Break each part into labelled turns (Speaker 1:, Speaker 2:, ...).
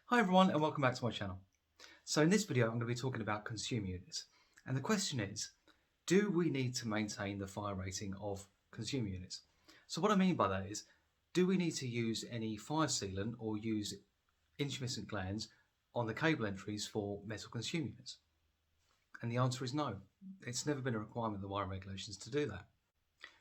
Speaker 1: Hi everyone and welcome back to my channel. So in this video I'm going to be talking about consumer units, and the question is, do we need to maintain the fire rating of consumer units? So what I mean by that is, do we need to use any fire sealant or use intumescent glands on the cable entries for metal consumer units? And the answer is no. It's never been a requirement of the wiring regulations to do that.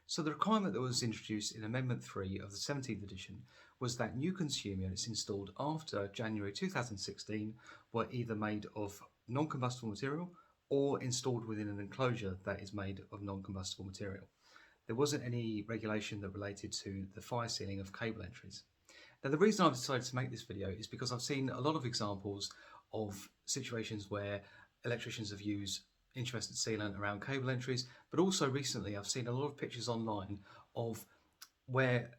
Speaker 1: So the requirement that was introduced in Amendment 3 of the 17th edition was that new consumer units installed after January 2016 were either made of non-combustible material or installed within an enclosure that is made of non-combustible material. There wasn't any regulation that related to the fire sealing of cable entries. Now the reason I've decided to make this video is because I've seen a lot of examples of situations where electricians have used intumescent sealant around cable entries, but also recently I've seen a lot of pictures online of where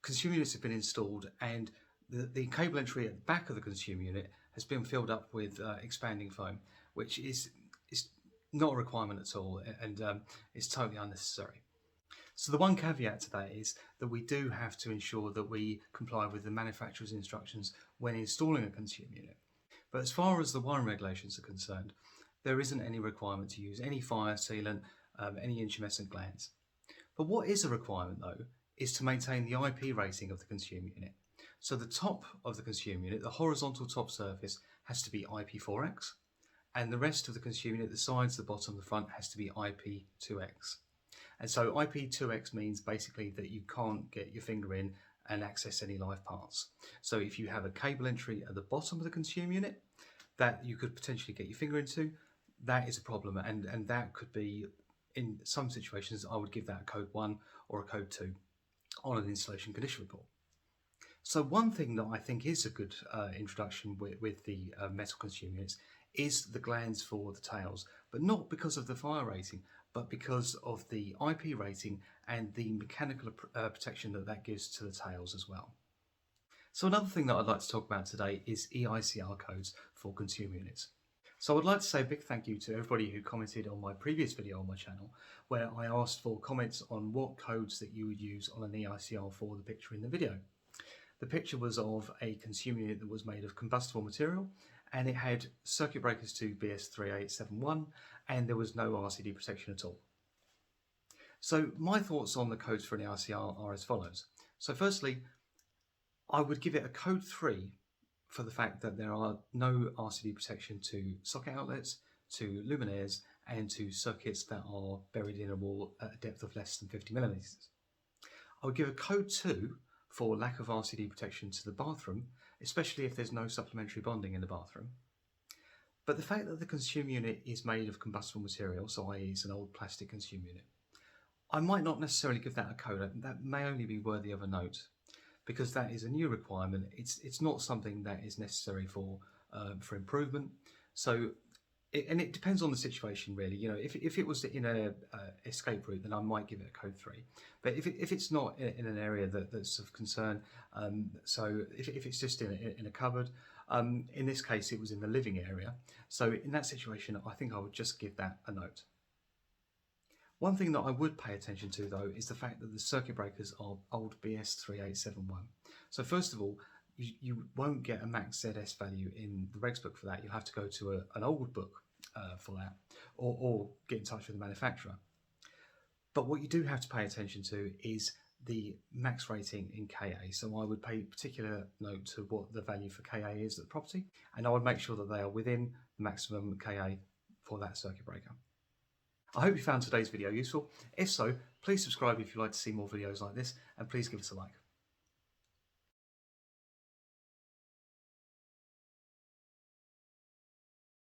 Speaker 1: consumer units have been installed and the cable entry at the back of the consumer unit has been filled up with expanding foam, which is not a requirement at all, and it's totally unnecessary. So the one caveat to that is that we do have to ensure that we comply with the manufacturer's instructions when installing a consumer unit. But as far as the wiring regulations are concerned, there isn't any requirement to use any fire sealant, any intumescent glands. But what is a requirement though, is to maintain the IP rating of the consumer unit. So the top of the consumer unit, the horizontal top surface, has to be IP4X, and the rest of the consumer unit, the sides, the bottom, the front, has to be IP2X. And so IP2X means basically that you can't get your finger in and access any live parts. So if you have a cable entry at the bottom of the consumer unit that you could potentially get your finger into, that is a problem, and that could be, in some situations, I would give that a code 1 or a code 2 on an installation condition report. So one thing that I think is a good introduction with the metal consumer units is the glands for the tails, but not because of the fire rating, but because of the IP rating and the mechanical protection that gives to the tails as well. So another thing that I'd like to talk about today is EICR codes for consumer units. So I'd like to say a big thank you to everybody who commented on my previous video on my channel, where I asked for comments on what codes that you would use on an EICR for the picture in the video. The picture was of a consumer unit that was made of combustible material, and it had circuit breakers to BS7671, and there was no RCD protection at all. So my thoughts on the codes for an EICR are as follows. So firstly, I would give it a code 3 for the fact that there are no RCD protection to socket outlets, to luminaires, and to circuits that are buried in a wall at a depth of less than 50 millimeters. I would give a code 2 for lack of RCD protection to the bathroom, especially if there's no supplementary bonding in the bathroom. But the fact that the consumer unit is made of combustible material, so i.e. it's an old plastic consumer unit, I might not necessarily give that a code. That may only be worthy of a note, because that is a new requirement. It's not something that is necessary for improvement. So, it depends on the situation really. You know, if it was in a escape route, then I might give it a code 3. But if it's not in an area that's of concern, so if it's just in a cupboard, in this case it was in the living area. So in that situation, I think I would just give that a note. One thing that I would pay attention to though is the fact that the circuit breakers are old BS7671. So first of all, you won't get a max ZS value in the regs book for that. You'll have to go to an old book for that, or get in touch with the manufacturer. But what you do have to pay attention to is the max rating in Ka. So I would pay particular note to what the value for Ka is at the property, and I would make sure that they are within the maximum Ka for that circuit breaker. I hope you found today's video useful. If so, please subscribe if you'd like to see more videos like this, and please give us a like.